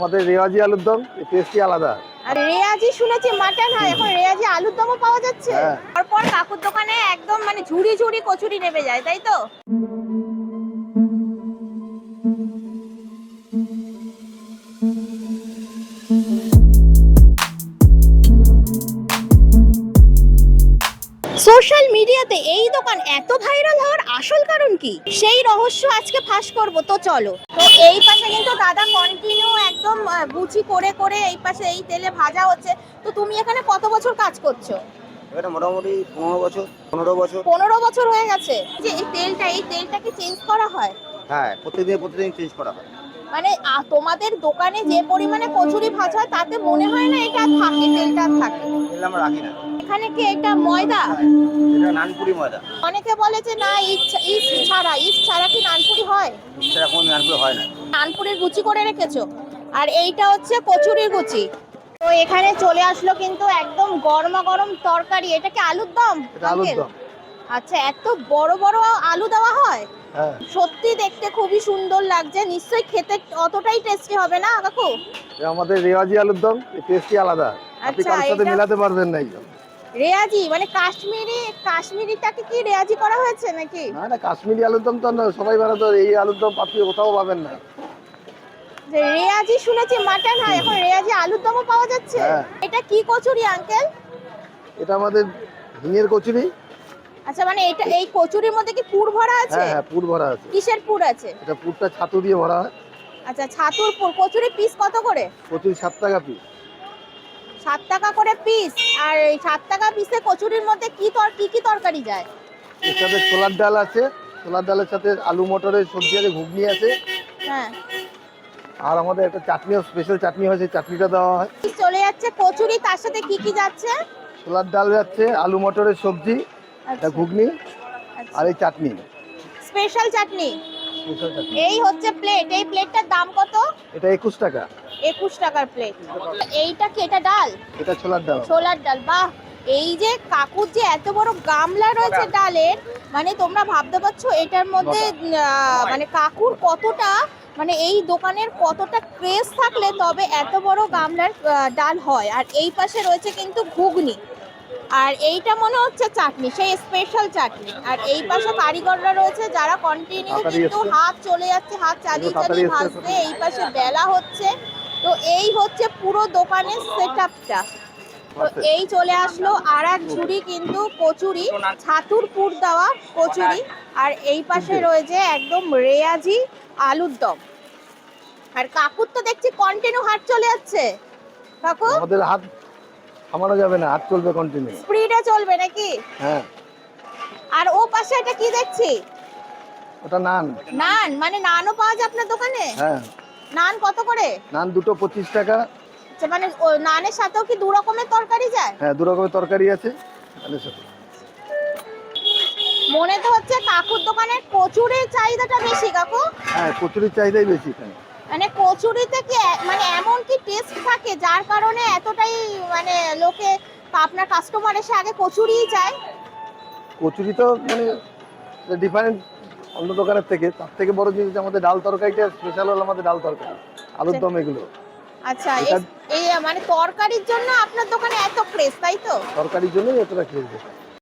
আমাদের রেওয়াজি আলুর দম টেস্টই আলাদা। আর রেয়াজি শুনেছি মাটন হয়, এখন রেয়াজি আলুর দমও পাওয়া যাচ্ছে। হ্যাঁ। তারপর কাকুর দোকানে একদম মানে ঝুড়ি ঝুড়ি কচুরি নেমে যায়, তাই তো? সোশ্যাল মিডিয়াতে এই দোকান এত ভাইরাল হওয়ার আসল কারণ কি, সেই রহস্য আজকে ফাঁস করব। তো চলো। তো এই পাশে কিন্তু দাদা কন্টিনিউ একদম বুচি করে করে এই পাশে এই তেলে ভাজা হচ্ছে। তো তুমি এখানে কত বছর কাজ করছো? এটা মোটামুটি 15 বছর 15 বছর। 15 বছর হয়ে গেছে। যে এই তেলটা কি চেঞ্জ করা হয়? হ্যাঁ, প্রতিদিন চেঞ্জ করা হয়। মানে তোমাদের দোকানে যে পরিমাণে কচুরি ভাজা হয় তাতে মনে হয় না এটা আর থাকে, তেলটা আর থাকে। তেল আমরা রাখি না। এখানে কি এটা ময়দা? এটা নানপুরি ময়দা। অনেকে বলে যে না ইস্ট ছাড়া কি নানপুরি হয়? সেটা এখন নানপুরি হয় না। নানপুরির গুচি করে রেখেছো, আর এইটা হচ্ছে কচুরির গুচি। তো এখানে চলে আসলো কিন্তু একদম গরমা গরম তরকারি। এটা কি আলুর দম? এটা আলুর আঙ্কেল? দম। আচ্ছা, এত বড় বড় আলু দেওয়া হয়? হ্যাঁ। সত্যি দেখতে খুবই সুন্দর লাগছে, নিশ্চয়ই খেতে অতটাই টেস্টি হবে না কাকু? আমাদের রেওয়াজি আলুর দম টেস্টই আলাদা। আপনি আচ্ছা, কারোর সাথে এটা মেলাতে পারবেন না একদম। রেয়াজি মানে কাশ্মীরিটাকে কি রেয়াজি করা হয়েছে নাকি? না না, কাশ্মীরি আলুর দম তো না, সবাই বানাতো। এই আলুর দম আপনি কোথাও পাবেন না। যে রেয়াজি শুনেছি মাটন হয়, এখন রেয়াজি আলুর দমও পাওয়া যাচ্ছে। হ্যাঁ। এটা কি কচুরি আঙ্কেল? এটা আমাদের হিঙের কচুরি। আচ্ছা, মানে এটা এই কচুরির মধ্যে কি পুর ভরা আছে? হ্যাঁ হ্যাঁ, পুর ভরা আছে। কিসের পুর আছে? এটা পুরটা ছাতু দিয়ে ভরা হয়। আচ্ছা, ছাতুর পুর। কচুরি পিস কত করে? কচুরি 7 টাকা পিস। 7 টাকা করে পিস। আর এই 7 টাকা পিসে কচুরির মধ্যে কি কি তরকারি যায়? এর সাথে ছোলার ডাল আছে, ছোলার ডালের সাথে আলু মটরের সবজি আছে, ঘুগনি আছে। হ্যাঁ। আর আমাদের একটা চাটনিও, স্পেশাল চাটনি হয়, সেই চাটনিটা দেওয়া হয়। চলে যাচ্ছে কচুরি, তার সাথে কি কি যাচ্ছে? ছোলার ডাল যাচ্ছে, আলু মটরের সবজি, আচ্ছা, ঘুগনি, আচ্ছা। আর এই চাটনি। স্পেশাল চাটনি। স্পেশাল চাটনি। এই হচ্ছে প্লেট। এই প্লেটটার দাম কত? এটা 21 টাকা। 21 টাকার প্লেট। এইটা কি, এটা ডাল? এটা ছোলার ডাল। ছোলার ডাল। বাহ! এই যে কাকুর যে এত বড় গামলা রয়েছে ডালের, মানে তোমরা ভাবতে পারছো এটার মধ্যে মানে কাকুর কতটা, মানে এই দোকানের কতটা ক্রেজ থাকলে তবে এত বড় গামলার ডাল হয়। আর এই পাশে রয়েছে কিন্তু ঘুগনি, আর এইটা মনে হচ্ছে চাটনি, সেই স্পেশাল চাটনি। আর এই পাশে কারিগররা রয়েছে যারা কন্টিনিউ তাড়াতাড়ি কিন্তু এসছে। হাত চলে যাচ্ছে, হাত চালিয়ে তাড়াতাড়ি চালিয়ে এসছে, ভাজতে। এই পাশে বেলা হচ্ছে। তো এই হচ্ছে পুরো দোকানের সেটআপটা। তো এই চলে আসলো আর এক ঝুড়ি কিন্তু কচুরি, ছাতুর পুর দেওয়া কচুরি। আর এই পাশে রয়েছে একদম রেয়াজি আলুর দম। আর কাকুর তো দেখছি কন্টিনিউ হাত চলে যাচ্ছে। কাকু আমাদের হাত থামানো যাবে না, হাত চলবে কন্টিনিউ। স্পিডে চলবে নাকি? হ্যাঁ। আর ও পাশে এটা কি দেখছি? ওটা নান। নান? মানে নানও পাওয়া যায় আপনার দোকানে? হ্যাঁ। নান কত করে? নান দুটো 25 টাকা। আচ্ছা, মানে নানের সাথেও কি দু রকমের তরকারি যায়? হ্যাঁ, দু রকমের তরকারি আছে নানের সাথে। মনে তো হচ্ছে কাকুর দোকানের কচুরির চাহিদাটা বেশি কাকু। হ্যাঁ, কচুরির চাহিদাই বেশি এখানে। মানে কচুরিতে কি মানে এমন কি টেস্ট থাকে যার কারণে এতটাই মানে লোকে, আপনার কাস্টমার এসে আগে কচুরিই চায়? কচুরি তো মানে ডিফারেন্ট অন্য দোকানের থেকে। তার থেকে বড় জিনিস আমাদের ডাল তরকারিটা স্পেশাল হলো, আমাদের ডাল তরকারি, আলুর দম, এগুলো। আচ্ছা, এটা- এই মানে তরকারির জন্য আপনার দোকানে এত ক্রেজ, তাই তো? তরকারির জন্যই এতটা খেয়েছে।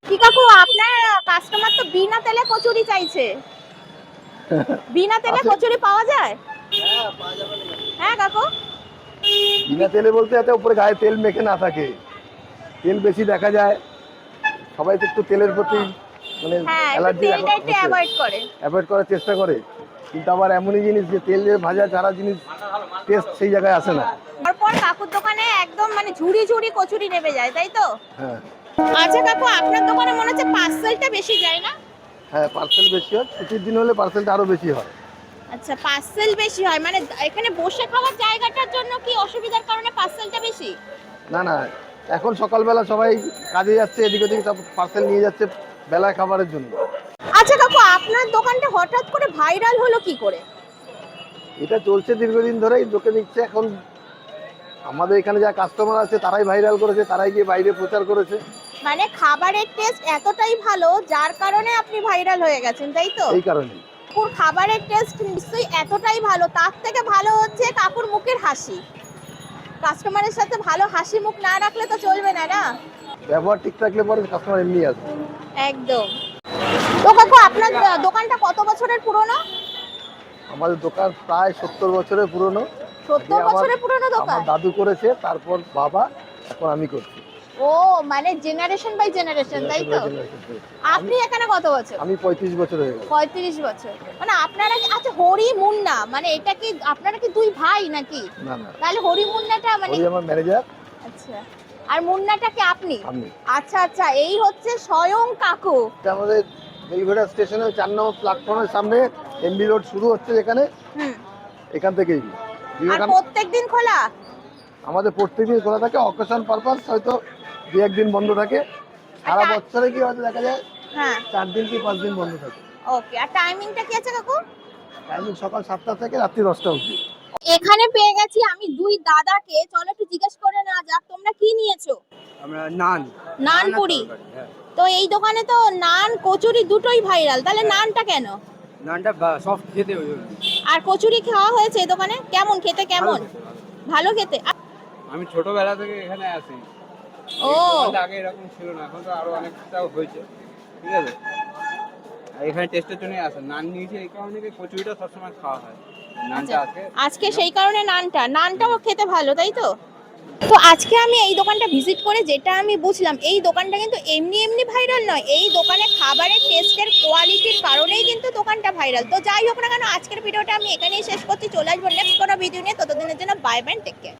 কি কাকু, আপনার কাস্টমার তো বিনা তেলে কচুরি চাইছে। বিনা তেলে আছে। কচুরি পাওয়া যায়? হ্যাঁ কাকু। বিনা তেলে বলতে যাতে উপরে গায়ে তেল মেখে না থাকে, তেল বেশি দেখা যায়, সবাই তো একটু তেলের প্রতি মানে হ্যাঁ, একটু অ্যালার্জি তেলটা একটু অ্যাভয়েড করে। অ্যাভয়েড করার চেষ্টা করে। কিন্তু আবার এমনই জিনিস যে তেলে ভাজা ছাড়া জিনিস টেস্ট সেই জায়গায় আসে না। তারপর কাকুর দোকানে একদম মানে ঝুড়ি ঝুড়ি কচুরি নেমে যায়, তাই তো? হ্যাঁ আচ্ছা কাকু, আপনার দোকানে মনে হচ্ছে পার্সেলটা বেশি যায় না? হ্যাঁ, পার্সেল বেশি হয়। ছুটির দিন হলে পার্সেলটা আরো বেশি হয়। আচ্ছা, পার্সেল বেশি হয় মানে এখানে বসে খাওয়ার জায়গাটার জন্য কি অসুবিধার কারণে পার্সেলটা বেশি? না না, এখন সকালবেলা সবাই কাজে যাচ্ছে, এদিক ওদিক সব পার্সেল নিয়ে যাচ্ছে বেলায় খাবারের জন্য। আচ্ছা কাকু, আপনার দোকানটা হঠাৎ করে ভাইরাল হলো কি করে? এটা চলছে দীর্ঘদিন ধরেই, লোকে নিচ্ছে। এখন আমাদের এখানে যা কাস্টমার আছে তারাই ভাইরাল করেছে, তারাই গিয়ে বাইরে প্রচার করেছে। মানে খাবারের টেস্ট এতটাই ভালো যার কারণে আপনি ভাইরাল হয়ে গেছেন, তাই তো? এই কারণে। কাকুর খাবারের টেস্ট নিশ্চয়ই এতটাই ভালো, তার থেকে ভালো হচ্ছে কাকুর মুখের হাসি। কাস্টমারের সাথে ভালো হাসি মুখ না রাখলে তো চলবে না, না? ব্যবহার ঠিক থাকলে পরে কাস্টমার এমনি আসবে। একদম। তো কাকু আপনার দোকানটা কত বছরের পুরনো? আমাদের দোকান প্রায় 70 বছরের পুরনো। 70 বছরের পুরনো দোকান? আমার দাদু করেছে, তারপর বাবা, এখন আমি করছি। ও মানে জেনারেশন বাই জেনারেশন, তাই তো? আপনি এখানে কত বছর? আমি 35 বছর হয়ে গেল। 35 বছর। মানে আপনারা কি, আচ্ছা হরি মুন্না মানে এটা কি আপনারা কি দুই ভাই নাকি? না না, তাহলে হরি মুন্নাটা মানে ওই আমার ম্যানেজার। আচ্ছা, আর মুন্নাটা কি আপনি? আমি। আচ্ছা আচ্ছা, এই হচ্ছে স্বয়ং কাকু। এটা আমাদের বেলঘড়া স্টেশনের 4 নম্বর প্ল্যাটফর্মের সামনে এমবি রোড শুরু হচ্ছে যেখানে, হুম। এখান থেকেই আর বিবেকানন্দ। প্রত্যেকদিন খোলা? আমাদের প্রত্যেকদিন খোলা থাকে, অকেশন পারপাস হয়তো 2-1 দিন বন্ধ থাকে। সারা আচ্ছা। বছরে কি হয়তো দেখা যায় হ্যাঁ। 4 দিন কি 5 দিন বন্ধ থাকে। ওকে, আর টাইমিংটা কি আছে কাকু? টাইমিং সকাল 7টা থেকে রাত্রি 10টা অবধি। এখানে পেয়ে গেছি আমি দুই দাদাকে, চলো একটু জিজ্ঞেস করে নেওয়া যাক তোমরা কি নিয়েছো? আমরা নান নান পুরি। তো এই দোকানে তো নান কচুরি দুটোই ভাইরাল, তাহলে নানটা কেন? নানটা সফট খেতে ওই জন্য। আর কচুরি খাওয়া হয়েছে এই দোকানে, কেমন খেতে? কেমন? ভালো খেতে? আমি ছোটবেলা থেকে এখানে আসি। ও আগে এরকম ছিল না, এখন তো আরো অনেকটাও হয়েছে, ঠিক আছে। আর এখানে টেস্টের জন্যই আসে। নান নিয়েছি এই কারণে কি কচুরিটা সবসময় খাওয়া হয়, নানটা আছে। আজকে সেই কারণে নানটাও খেতে ভালো, তাই তো? তো আজকে আমি এই দোকানটা ভিজিট করে যেটা আমি বুঝলাম, এই দোকানটা কিন্তু এমনি এমনি ভাইরাল নয়, এই দোকানে খাবারের টেস্টের কোয়ালিটির কারণেই কিন্তু দোকানটা ভাইরাল। তো যাই হোক না কেন, আজকের ভিডিওটা আমি এখানেই শেষ করছি। চলে আসবো নেক্সট কোনো ভিডিও নিয়ে, ততদিনের জন্য বাই বাই, টেক কেয়ার।